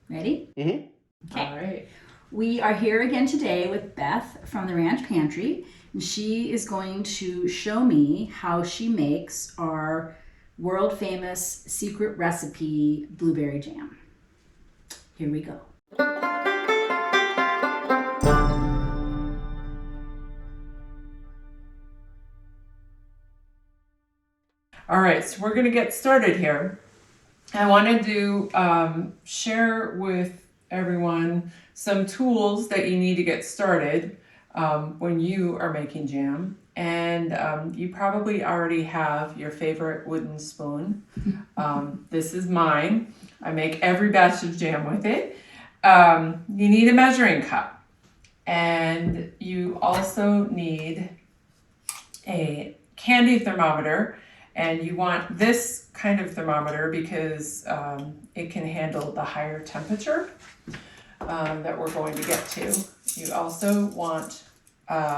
Ready? Mm-hmm. Okay. All right. We are here again today with Beth from the Ranch Pantry, and she is going to show me how she makes our world famous secret recipe blueberry jam. Here we go. All right, so we're going to get started here. I wanted to share with everyone some tools that you need to get started when you are making jam. And you probably already have your favorite wooden spoon. This is mine. I make every batch of jam with it. You need a measuring cup. And you also need a candy thermometer. And you want this kind of thermometer because it can handle the higher temperature that we're going to get to. You also want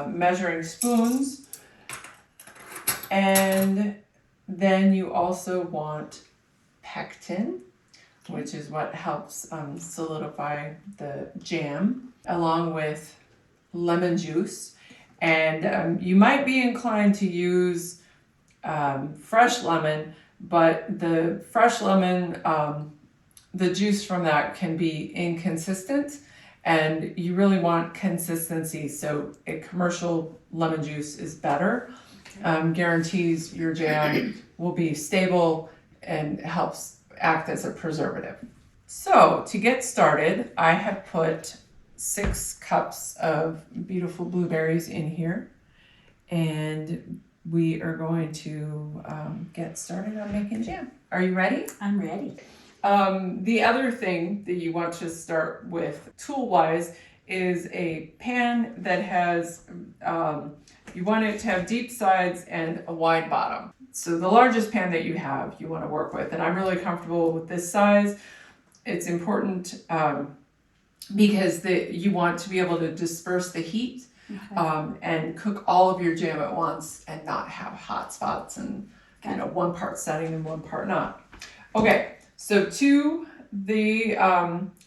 measuring spoons, and then you also want pectin, which is what helps solidify the jam, along with lemon juice. And you might be inclined to use fresh lemon, but the fresh lemon, the juice from that can be inconsistent, and you really want consistency. So a commercial lemon juice is better. Guarantees your jam will be stable and helps act as a preservative. So to get started, I have put 6 cups of beautiful blueberries in here, and we are going to get started on making jam. Are you ready? I'm ready. The other thing that you want to start with tool-wise is a pan that has, you want it to have deep sides and a wide bottom. So the largest pan that you have, you want to work with. And I'm really comfortable with this size. It's important because you want to be able to disperse the heat. Okay. And cook all of your jam at once and not have hot spots and one part setting and one part not. Okay, so to the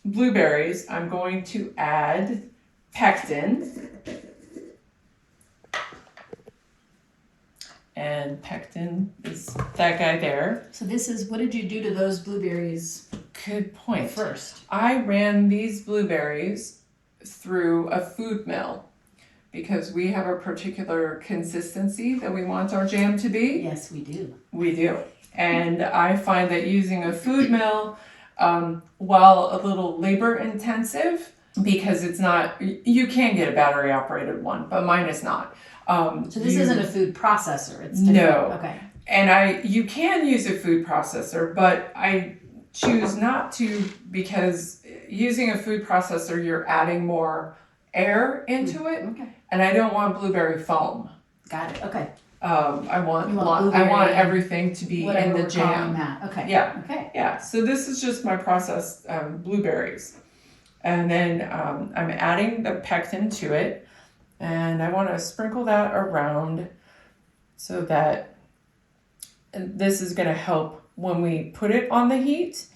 blueberries, I'm going to add pectin. And pectin is that guy there. So this is, what did you do to those blueberries? Good point. First, I ran these blueberries through a food mill, because we have a particular consistency that we want our jam to be. Yes, we do. We do. And I find that using a food mill, while a little labor intensive, because it's not, you can get a battery operated one, but mine is not. So this isn't a food processor, it's different. No. Okay. And you can use a food processor, but I choose not to, because using a food processor, you're adding more air into it. Okay. And I don't want blueberry foam. Got it. Okay. I want everything to be in the jam. That. Okay. Yeah. Okay. Yeah. So this is just my processed blueberries, and then I'm adding the pectin to it, and I want to sprinkle that around so that this is going to help when we put it on the heat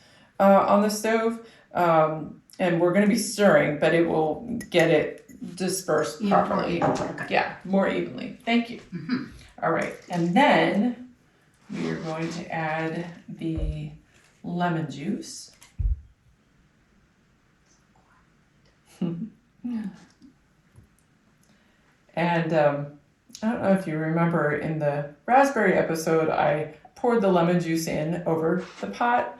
on the stove, and we're going to be stirring, but it will get it dispersed properly. Okay. Yeah, more evenly. Thank you. Mm-hmm. All right, and then we are going to add the lemon juice. And I don't know if you remember in the raspberry episode, I poured the lemon juice in over the pot.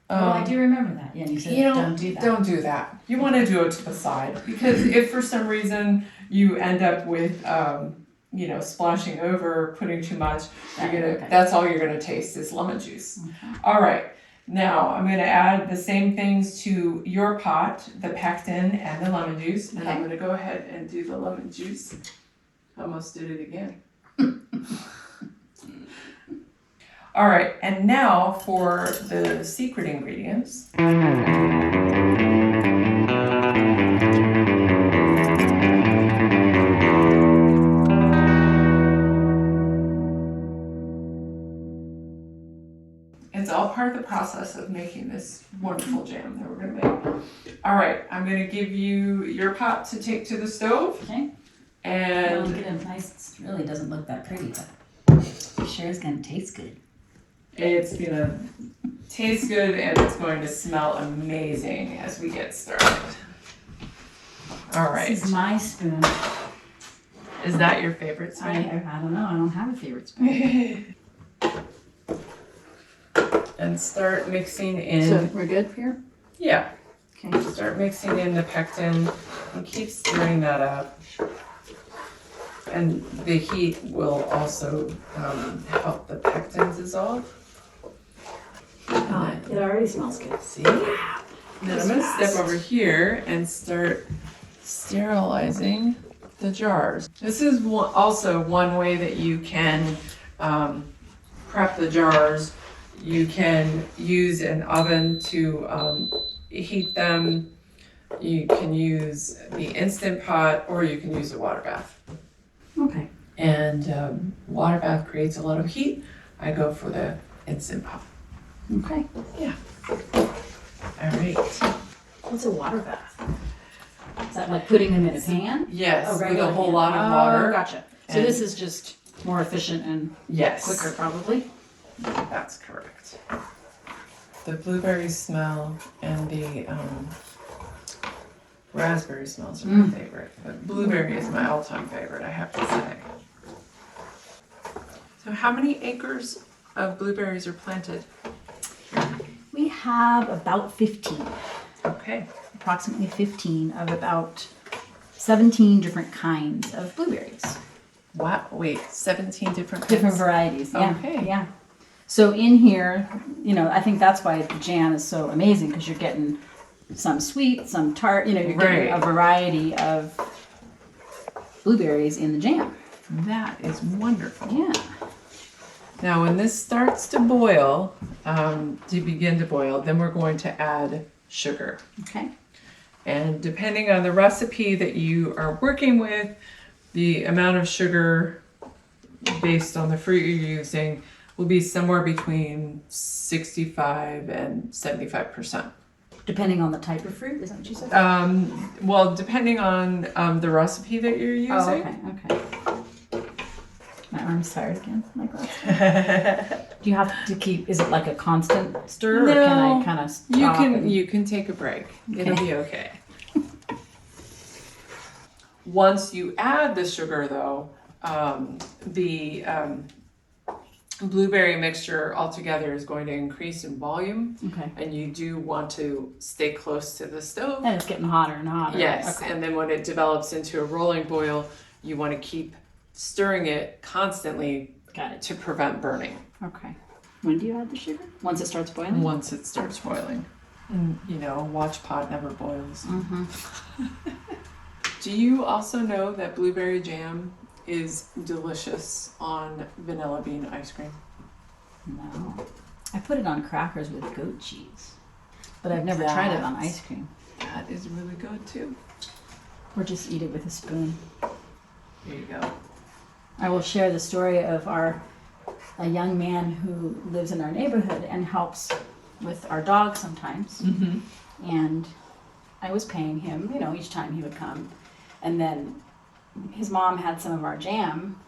I do remember that. Yeah, you said don't do that. Don't do that. You want to do it to the side, because if for some reason you end up with, splashing over, putting too much, that's all you're gonna taste is lemon juice. Okay. All right. Now I'm gonna add the same things to your pot, the pectin and the lemon juice, and I'm gonna go ahead and do the lemon juice. Almost did it again. All right, and now for the secret ingredients. It's all part of the process of making this wonderful jam that we're gonna make. All right, I'm gonna give you your pot to take to the stove. Okay. And Look at it nice. It really doesn't look that pretty, but it sure is gonna taste good. it's gonna taste good and it's going to smell amazing as we get started. All right. This is my spoon. Is that your favorite spoon? I don't know. I don't have a favorite spoon. And start mixing in. So we're good here? Yeah. Okay. Start mixing in the pectin and keep stirring that up. And the heat will also help the pectin dissolve. Oh, it already smells good. See? Then I'm gonna step over here and start sterilizing the jars. This is also one way that you can prep the jars. You can use an oven to heat them. You can use the Instant Pot or you can use a water bath. Okay. And water bath creates a lot of heat. I go for the Instant Pot. Okay. Yeah. All right. What's a water bath? Is that like putting them in a pan? Yes, with a regular whole pan. lot of water. Oh, gotcha. So And- this is just more efficient and Yes. quicker, probably. That's correct. The blueberry smell and the raspberry smells are my favorite. But blueberry is my all-time favorite, I have to say. So how many acres of blueberries are planted? We have about 15, Okay. approximately 15 of about 17 different kinds of blueberries. Wow, wait, 17 different Different kinds? varieties, yeah. Okay. Yeah. So in here, I think that's why the jam is so amazing because you're getting some sweet, some tart, you're getting Right. a variety of blueberries in the jam. That is wonderful. Yeah. Now, when this starts to boil, to begin to boil, then we're going to add sugar. Okay. And depending on the recipe that you are working with, the amount of sugar based on the fruit you're using will be somewhere between 65 and 75%. Depending on the type of fruit, is that what you said? Well, depending on the recipe that you're using. Oh, okay. My arm's tired again, like that. Do you have to keep? Is it like a constant stir, or can I kind of stop? You can take a break. It'll be okay. Once you add the sugar, though, the blueberry mixture altogether is going to increase in volume, Okay. and you do want to stay close to the stove. And it's getting hotter and hotter. Yes, Okay. and then when it develops into a rolling boil, you want to keep stirring it constantly Got it. to prevent burning Okay. When do you add the sugar? Once it starts boiling? once it starts boiling. And watch pot never boils. Mm-hmm. Do you also know that blueberry jam is delicious on vanilla bean ice cream? No. I put it on crackers with goat cheese, but I've never tried it on That's- ice cream. That is really good too. Or just eat it with a spoon. There you go. I will share the story of a young man who lives in our neighborhood and helps with our dog sometimes. Mm-hmm. And I was paying him, each time he would come. And then his mom had some of our jam.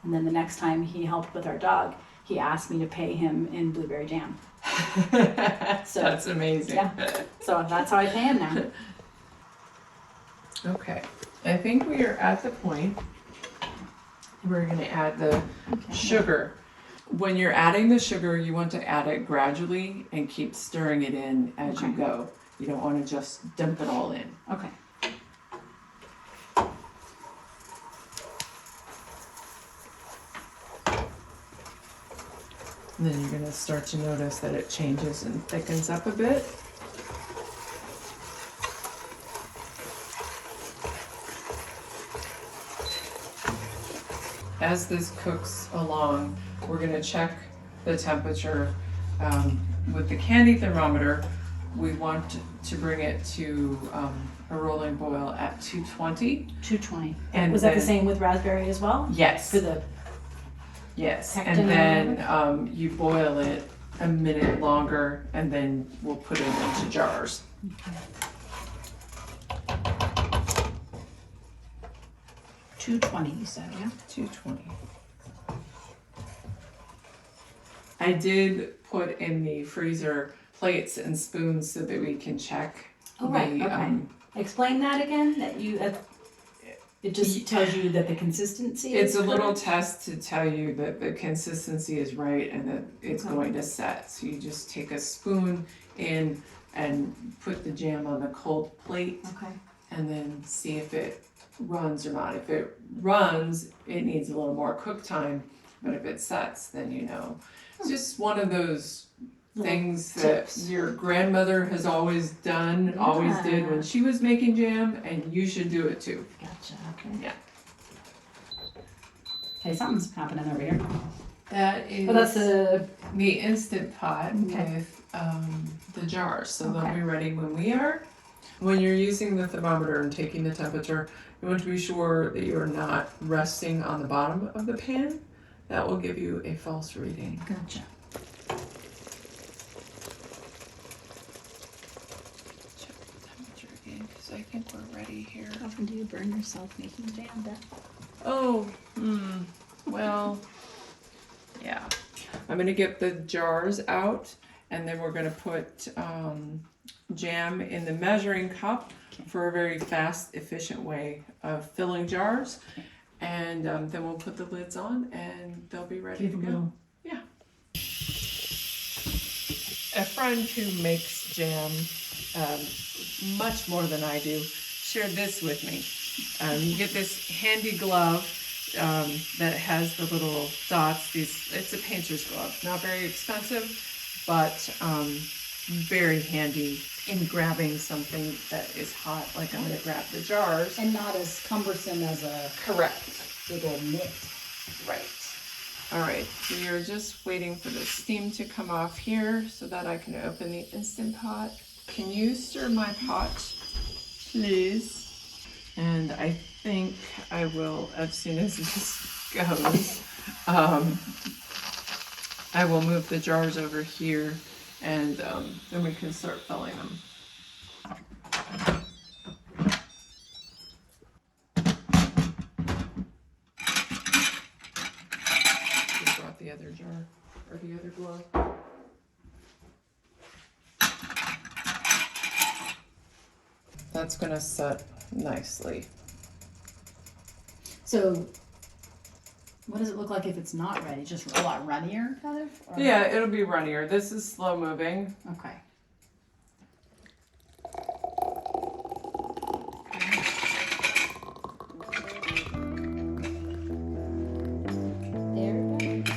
And then the next time he helped with our dog, he asked me to pay him in blueberry jam. So That's amazing. yeah. So that's how I pay him now. Okay. I think we are at the point we're going to add the sugar. When you're adding the sugar, you want to add it gradually and keep stirring it in as you Okay. go. You don't want to just dump it all in. Okay. And then you're going to start to notice that it changes and thickens up a bit. As this cooks along, we're going to check the temperature with the candy thermometer. We want to bring it to a rolling boil at 220. 220. And Was that the then- same with raspberry as well? Yes. For the Yes, pectin and or then you boil it a minute longer, and then we'll put it into jars. 220, you said, yeah? 220. I did put in the freezer plates and spoons so that we can check. Oh, right, the, okay. Explain that again, it just tells you that the consistency is It's a little correct? test to tell you that the consistency is right and that it's going to set. So you just take a spoon in and put the jam on the cold plate Okay. and then see if it runs or not. If it runs, it needs a little more cook time, but if it sets, then you know. It's just one of those things tips. that your grandmother has always done, always did when she was making jam, and you should do it too. Gotcha, okay. Yeah. Okay, something's happening over here. That is But that's the Instant Pot Okay. with the jars, so they'll Okay. be ready when we are. When you're using the thermometer and taking the temperature, you want to be sure that you're not resting on the bottom of the pan. That will give you a false reading. Gotcha. Check the temperature again, because I think we're ready here. How often do you burn yourself making jam, Beth? Oh, well, yeah. I'm gonna get the jars out, and then we're gonna put jam in the measuring cup for a very fast, efficient way of filling jars. And then we'll put the lids on, and they'll be ready to go. Yeah. A friend who makes jam much more than I do shared this with me. You get this handy glove that has the little dots. It's a painter's glove, not very expensive, but very handy in grabbing something that is hot, like I'm gonna grab the jars. And not as cumbersome as a Correct. big old mitt. Right. All right, so you're just waiting for the steam to come off here so that I can open the Instant Pot. Can you stir my pot, please? And I think I will, as soon as this goes, I will move the jars over here, and then we can start filling them. Just brought the other jar, or the other glove. That's gonna set nicely. So, what does it look like if it's not ready? Just a lot runnier, kind of? Or- Yeah, it'll be runnier. This is slow moving. Okay. There we go.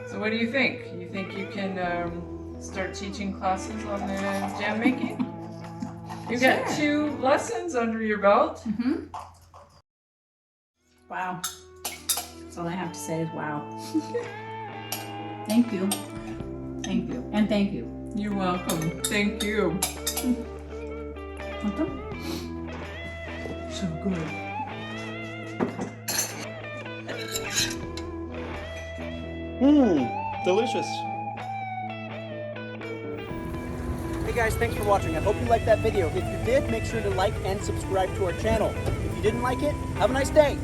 So what do you think? You think you can start teaching classes on the jam making? You got Sure. 2 lessons under your belt. Mm-hmm. Wow. That's all I have to say is wow. Thank you. Thank you. And thank you. You're welcome. Thank you. Okay. So good. Delicious. Hey guys, thanks for watching. I hope you liked that video. If you did, make sure to like and subscribe to our channel. If you didn't like it, have a nice day.